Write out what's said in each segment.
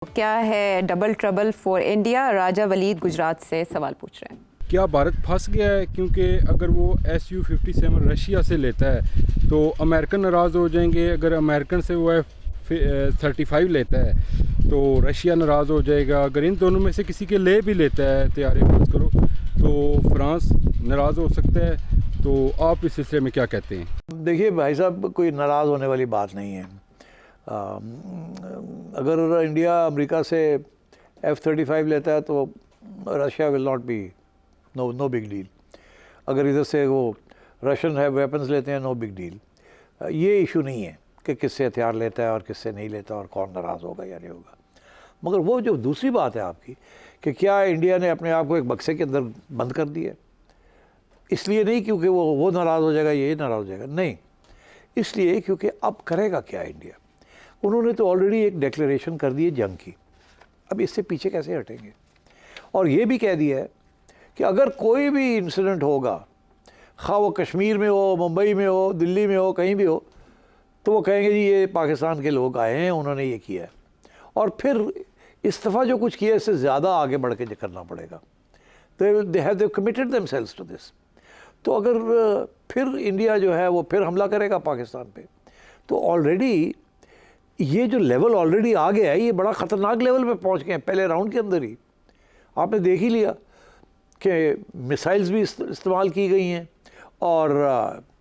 क्या है double trouble for India? राजा वलीद गुजरात से सवाल पूछ रहे हैं। क्या भारत फंस गया है? क्योंकि अगर वो SU-57 रशिया से लेता है तो अमेरिकन नाराज़ हो जाएंगे। अगर अमेरिकन से वो F-35 लेता है तो रशिया नाराज़ हो जाएगा। अगर इन दोनों में से किसी के ले भी लेता है तैयारी फर्ज करो तो फ्रांस नाराज़ हो सकता है। तो आप इस सिलसिले में क्या कहते हैं? देखिए भाई साहब, कोई नाराज़ होने वाली बात नहीं है। अगर इंडिया अमेरिका से F-35 लेता है तो Russia will not be no big deal. अगर इधर से वो रशियन है वेपन्स लेते हैं, नो बिग डील। ये इशू नहीं है कि किससे हथियार लेता है और किससे नहीं लेता और कौन नाराज़ होगा या नहीं होगा। मगर वो जो दूसरी बात है आपकी कि क्या इंडिया ने अपने आप को एक बक्से के अंदर बंद कर दिया, इसलिए नहीं क्योंकि वो नाराज़ हो जाएगा, ये नाराज़ हो जाएगा, नहीं, इसलिए क्योंकि अब करेगा क्या इंडिया। उन्होंने तो ऑलरेडी एक डिक्लेरेशन कर दी है जंग की, अब इससे पीछे कैसे हटेंगे। और ये भी कह दिया है कि अगर कोई भी इंसिडेंट होगा, खा वो कश्मीर में हो, मुंबई में हो, दिल्ली में हो, कहीं भी हो, तो वो कहेंगे जी ये पाकिस्तान के लोग आए हैं, उन्होंने ये किया है। और फिर इस दफ़ा जो कुछ किया इससे ज़्यादा आगे बढ़ के करना पड़ेगा। तो they have committed themselves to this. तो अगर फिर इंडिया जो है वो फिर हमला करेगा पाकिस्तान पे, तो ऑलरेडी ये जो लेवल ऑलरेडी आ गया है, ये बड़ा ख़तरनाक लेवल पे पहुंच गए हैं पहले राउंड के अंदर ही। आपने देख ही लिया कि मिसाइल्स भी इस्तेमाल की गई हैं और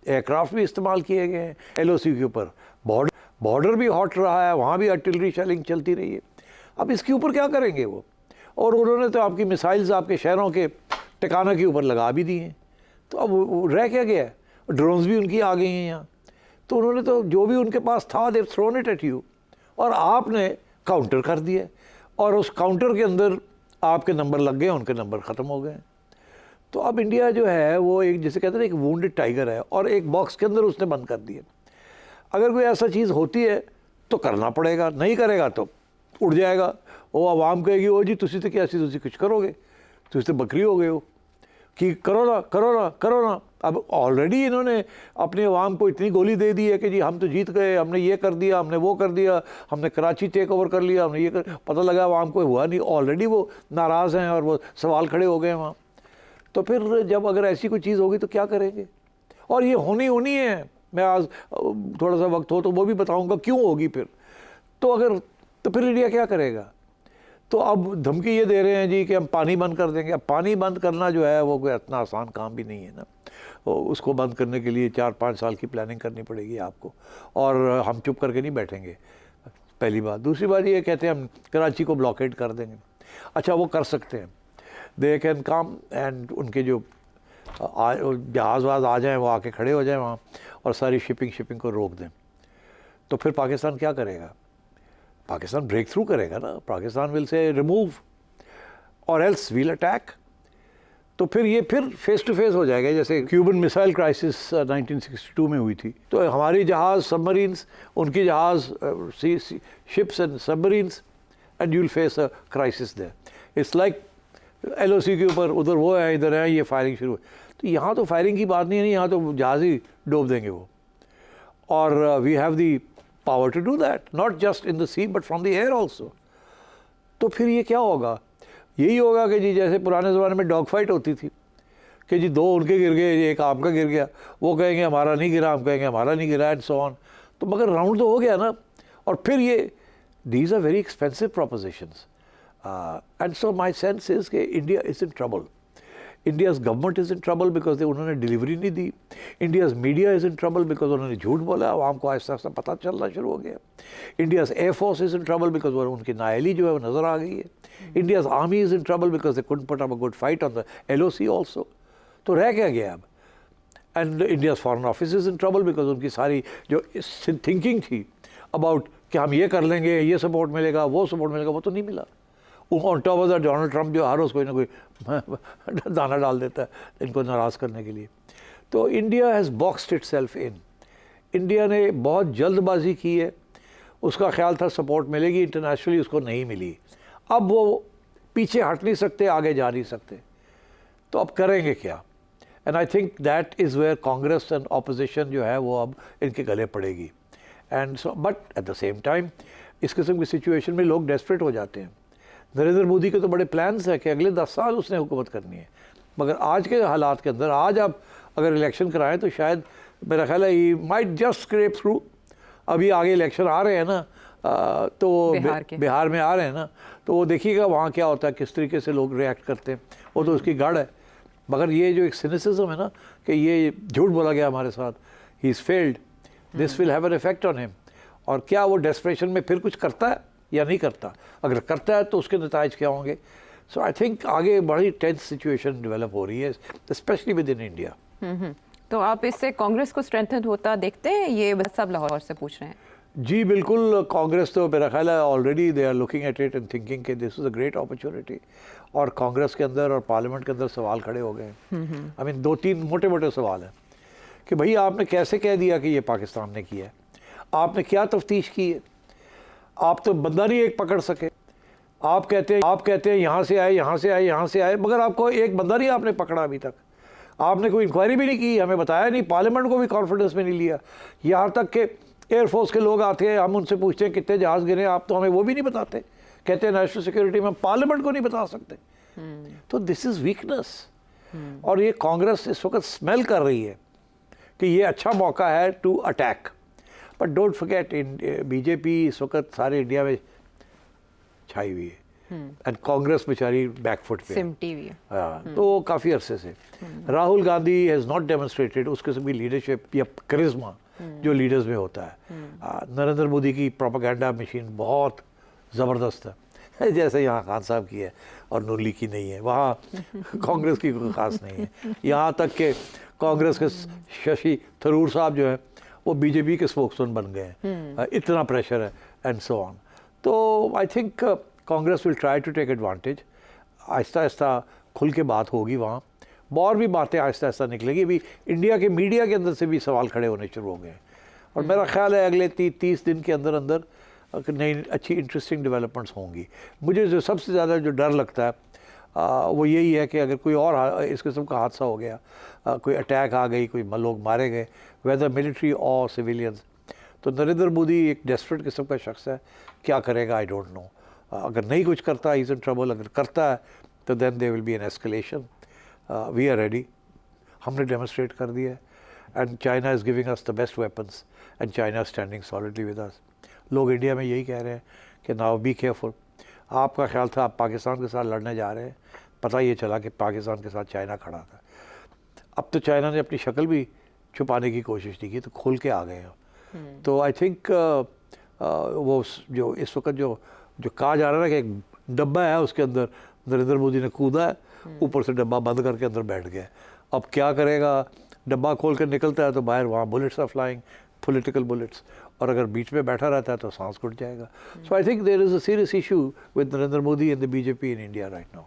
एयरक्राफ्ट भी इस्तेमाल किए गए हैं LOC के ऊपर। बॉर्डर भी हॉट रहा है, वहाँ भी आर्टिलरी शेलिंग चलती रही है। अब इसके ऊपर क्या करेंगे वो? और उन्होंने तो आपकी मिसाइल्स आपके शहरों के ठिकाना के ऊपर लगा भी दी हैं। तो अब रह क्या गया है? ड्रोन्स भी उनकी आ गई हैं यहाँ। तो उन्होंने तो जो भी उनके पास था दे थ्रोन इट एट यू, और आपने काउंटर कर दिया, और उस काउंटर के अंदर आपके नंबर लग गए, उनके नंबर ख़त्म हो गए। तो अब इंडिया जो है वो एक, जिसे कहते हैं, एक वुंडेड टाइगर है और एक बॉक्स के अंदर उसने बंद कर दिया। अगर कोई ऐसा चीज़ होती है तो करना पड़ेगा, नहीं करेगा तो उड़ जाएगा। वो आवाम कहेगी ओ जी तुसी तो क्या तुसी कुछ करोगे, तुसी तो बकरी हो गए हो कि करो ना करो ना करो ना। अब ऑलरेडी इन्होंने अपने अवाम को इतनी गोली दे दी है कि जी हम तो जीत गए, हमने ये कर दिया, हमने वो कर दिया, हमने कराची टेक ओवर कर लिया, हमने ये कर, पता लगा अवाम को हुआ नहीं। ऑलरेडी वो नाराज़ हैं और वो सवाल खड़े हो गए वहाँ। तो फिर जब अगर ऐसी कोई चीज़ होगी तो क्या करेंगे? और ये होनी है। मैं आज थोड़ा सा वक्त हो तो वो भी बताऊँगा क्यों होगी फिर। तो फिर इंडिया क्या करेगा? तो अब धमकी ये दे रहे हैं जी कि हम पानी बंद कर देंगे। अब पानी बंद करना जो है वो कोई इतना आसान काम भी नहीं है ना। उसको बंद करने के लिए 4-5 साल की प्लानिंग करनी पड़ेगी आपको, और हम चुप करके नहीं बैठेंगे, पहली बात। दूसरी बात ये कहते हैं हम कराची को ब्लॉकेड कर देंगे। अच्छा, वो कर सकते हैं, दे कैन कम एंड उनके जो जहाज़ वहाज़ आ जाएँ, वो आके खड़े हो जाएँ वहाँ और सारी शिपिंग को रोक दें। तो फिर पाकिस्तान क्या करेगा? पाकिस्तान ब्रेक थ्रू करेगा ना। पाकिस्तान विल से रिमूव और एल्स वील अटैक। तो फिर ये फिर फेस टू फेस हो जाएगा, जैसे क्यूबन मिसाइल क्राइसिस 1962 में हुई थी। तो हमारी जहाज़ सबमरीन्स, उनकी जहाज़ ships and submarines, and you will face a crisis there. It's like LOC के ऊपर उधर वो है, इधर है, ये फायरिंग शुरू। तो यहाँ तो फायरिंग की बात नहीं है, यहाँ तो जहाज़ ही डूब देंगे वो। और we have the power to do that, not just in the sea but from the air also. तो फिर ये क्या होगा? यही होगा कि जी जैसे पुराने ज़माने में डॉग फाइट होती थी कि जी 2 उनके गिर गए, एक आपका गिर गया, वो कहेंगे हमारा नहीं गिरा, हम कहेंगे हमारा नहीं गिरा, एंड सो ऑन। तो मगर राउंड तो हो गया ना। और फिर ये these are very expensive propositions, and so my sense is कि India is in trouble. India's government is in trouble because उन्होंने डिलीवरी नहीं दी। India's media is in trouble because उन्होंने झूठ बोला, आवाम को आहिस्ता आहिस्ता पता चलना शुरू हो गया। India's air force is in trouble because उनकी नाअहली जो है वो नज़र आ गई है। India's army is in trouble because they couldn't put up a good fight on the LOC also. तो रह क्या गया अब? And India's foreign office is in trouble because उनकी सारी जो थिंकिंग थी अबाउट कि हम ये कर लेंगे, ये सपोर्ट मिलेगा, वो सपोर्ट मिलेगा, वो तो नहीं मिला। On top of the Donald Trump जो हर रोज़ कोई ना कोई दाना डाल देता है इनको नाराज़ करने के लिए। तो India has boxed itself in. India ने बहुत जल्दबाजी की है। उसका ख्याल था सपोर्ट मिलेगी इंटरनेशनली, उसको नहीं मिली। अब वो पीछे हट नहीं सकते, आगे जा नहीं सकते। तो अब करेंगे क्या? And I think that is where Congress and opposition जो है वो अब इनके गले पड़ेगी। And so but at the same time इस किस्म की सिचुएशन में लोग डेस्परेट हो जाते हैं। नरेंद्र मोदी के तो बड़े प्लान्स हैं कि अगले 10 साल उसने हुकूमत करनी है, मगर आज के हालात के अंदर आज आप अगर इलेक्शन कराएं तो शायद मेरा ख्याल है he might just scrap through. अभी आगे इलेक्शन आ रहे हैं ना, तो बिहार में आ रहे हैं ना, तो वो देखिएगा वहाँ क्या होता है, किस तरीके से लोग रिएक्ट करते हैं, वो तो उसकी गढ़ है। मगर ये जो एक सिनिसिज्म है ना कि ये झूठ बोला गया हमारे साथ, he is failed, this will have an effect on him. और क्या वो डेस्परेशन में फिर कुछ करता है या नहीं करता? अगर करता है तो उसके नताइज क्या होंगे? सो आई थिंक आगे बड़ी टेंस सिचुएशन डेवलप हो रही है, स्पेशली विद इन इंडिया। तो आप इससे कांग्रेस को स्ट्रेंथन होता देखते हैं? ये सब लाहौर से पूछ रहे हैं। जी बिल्कुल, कांग्रेस तो मेरा ख्याल है already they are looking at it and thinking कि this is a great opportunity. और कांग्रेस के अंदर और पार्लियामेंट के अंदर सवाल खड़े हो गए। आई मीन 2-3 मोटे मोटे सवाल हैं कि भाई आपने कैसे कह दिया कि ये पाकिस्तान ने किया है? आपने क्या तफ्तीश की है? आप तो बंदा नहीं एक पकड़ सके। आप कहते हैं यहाँ से आए, यहाँ से आए, यहाँ से आए, मगर आपको एक बंदा नहीं आपने पकड़ा अभी तक। आपने कोई इंक्वायरी भी नहीं की, हमें बताया नहीं, पार्लियामेंट को भी कॉन्फिडेंस में नहीं लिया। यहाँ तक कि एयरफोर्स के लोग आते हैं, हम उनसे पूछते हैं कितने जहाज़ गिरे, आप तो हमें वो भी नहीं बताते। कहते हैं नेशनल सिक्योरिटी में, पार्लियामेंट को नहीं बता सकते। तो दिस इज़ वीकनेस। और ये कांग्रेस इस वक्त स्मेल कर रही है कि ये अच्छा मौका है to attack. But don't forget, BJP इस वक्त सारे इंडिया में छाई हुई है एंड कांग्रेस बेचारी बैकफुट पे सिमटी हुई है। हाँ, तो काफ़ी अरसे से Rahul Gandhi has not demonstrated उस किस्म की लीडरशिप या करिश्मा जो लीडर्स में होता है। नरेंद्र मोदी की प्रोपेगेंडा मशीन बहुत ज़बरदस्त है, जैसे यहाँ खान साहब की है और नूरली की नहीं है, वहाँ कांग्रेस की कोई ख़ास नहीं है। यहाँ तक कि कांग्रेस के शशि थरूर साहब जो है वो बीजेपी के स्पोक्समैन बन गए हैं। इतना प्रेशर है एंड सो ऑन। तो I think Congress will try to take advantage. आहिस्ता आहिस्ता खुल के बात होगी वहाँ, और भी बातें आहिस्ता आहिस्ता निकलेगी। अभी इंडिया के मीडिया के अंदर से भी सवाल खड़े होने शुरू हो गए, और मेरा ख्याल है अगले 30 दिन के अंदर अंदर नई अच्छी इंटरेस्टिंग डेवलपमेंट्स होंगी। मुझे जो सबसे ज़्यादा जो डर लगता है वो यही है कि अगर कोई और इस किस्म का हादसा हो गया, कोई अटैक आ गई, कोई लोग मारे गए, वेदर मिलिट्री और सिविलियंस, तो नरेंद्र मोदी एक डेस्परेट किस्म का शख्स है, क्या करेगा आई डोंट नो। अगर नहीं कुछ करता इज़ इन ट्रबल, अगर करता है तो then they will be an escalation. We are ready, हमने डेमोन्स्ट्रेट कर दिया है, and China is giving us the best weapons and China standing solidly with us. लोग इंडिया में यही कह रहे हैं कि नाउ बी केयरफुल। आपका ख्याल था आप पाकिस्तान के साथ लड़ने जा रहे हैं, पता ये चला कि पाकिस्तान के साथ चाइना खड़ा था। अब तो चाइना ने अपनी शक्ल भी छुपाने की कोशिश नहीं की, तो खोल के आ गए हैं। तो आई थिंक वो जो इस वक्त जो कहा जा रहा है ना कि एक डब्बा है, उसके अंदर नरेंद्र मोदी ने कूदा है, ऊपर से डब्बा बंद करके अंदर बैठ गया। अब क्या करेगा? डब्बा खोल कर निकलता है तो बाहर वहाँ bullets are flying, political bullets, और अगर बीच में बैठा रहता है तो सांस घुट जाएगा। So I think there is a serious issue with Narendra Modi and the BJP in India right now.